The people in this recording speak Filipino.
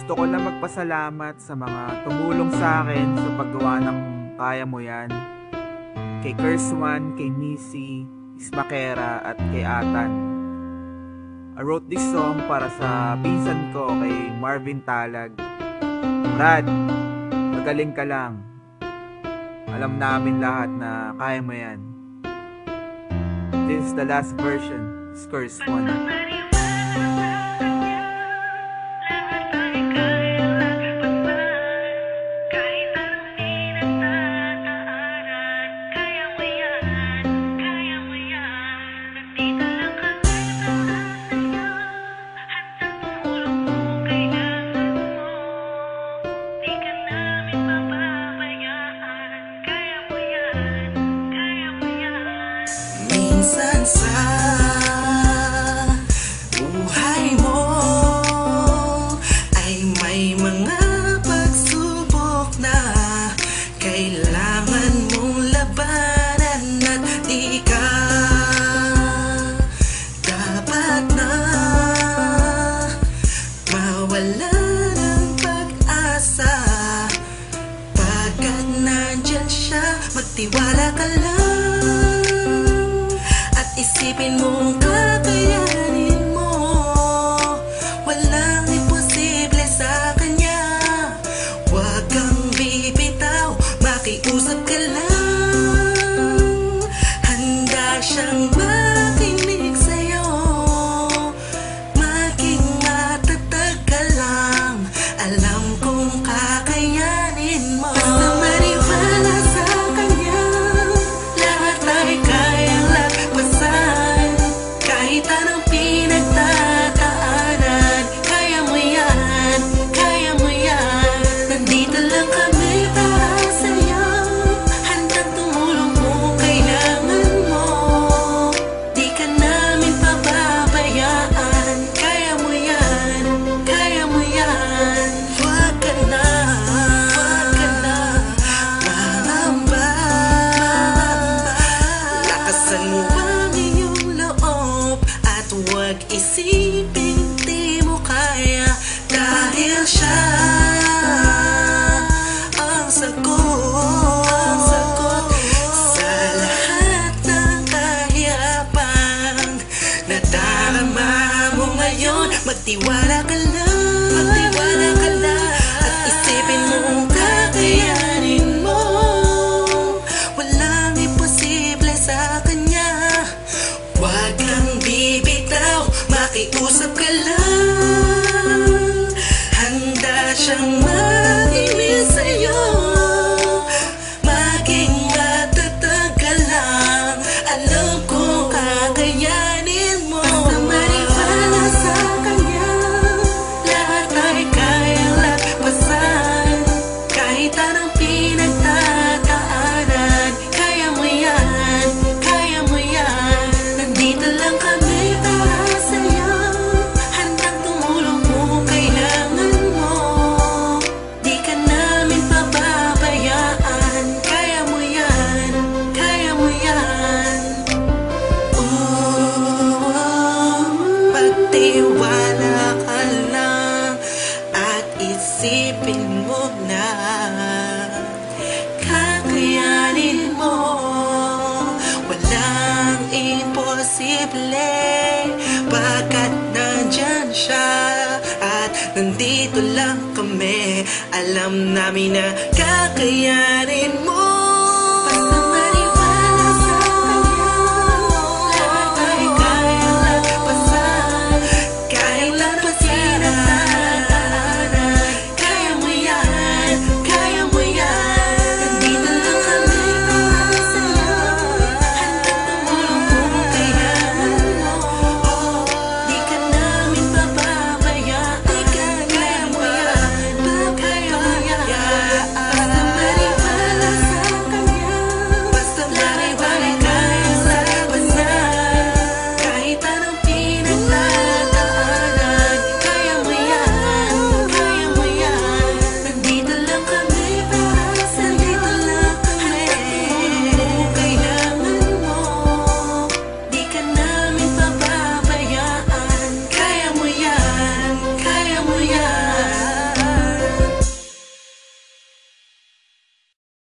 Gusto ko lang magpasalamat sa mga tumulong sa akin sa paggawa ng Kaya Mo Yan. Kay Kerswan, kay Missy, Ismakera at kay Atan. I wrote this song para sa pinsan ko kay Marvin Talag. Brad, magaling ka lang. Alam namin lahat na kaya mo yan. This is the last version, Kerswan. Minsan sa buhay mo ay may mga pagsubok na kailangan mong labanan at di ka dapat na mawala ng pag-asa. Pagkat nandyan siya, magtiwala ka lang. Isipin mong kakayanin mo, walang imposible sa kanya. Huwag kang bibitaw, makiusap ka lang. Handa siyang makinig sa'yo, maging matatag ka lang. Alam kong kakayanin mo. Basta maniwala sa kanya, lahat ay kayang lagpasan. Kahit anong pinagtataanan, kaya mo yan, kaya mo yan. Nandito lang kami para sa'yo, handang tumulong kung kailangan mo. Di ka namin pababayaan, kaya mo yan, kaya mo yan. Huwag ka na mangamba. Lakasan mo ang iyong loob at huwag isipin di mo kaya, dahil siya ang sagot sa lahat ng kahirapan na darama mo ngayon. Magtiwala ka lang, at isipin mo kung kakayanin mo. Walang imposible sa kanya. Huwag kang bibitaw, makiusap ka lang. Handa siyang makinig sa'yo, maging matatag ka lang. Alam kong kakayanin mo. Basta maniwala sa kanya, lahat ay kayang lagpasan. Kahit anong pinagtataanan, kaya mo yan, kaya mo yan. Nandito lang kami para sa'yo, handang tumulong kung kailangan mo. Di ka namin pababayaan, kaya mo yan, kaya mo yan. Pagtiwala ka lang at isipin mo na kakayanin mo. Walang imposible, pagkat nandyan siya at nandito lang kami. Alam namin na kakayanin mo.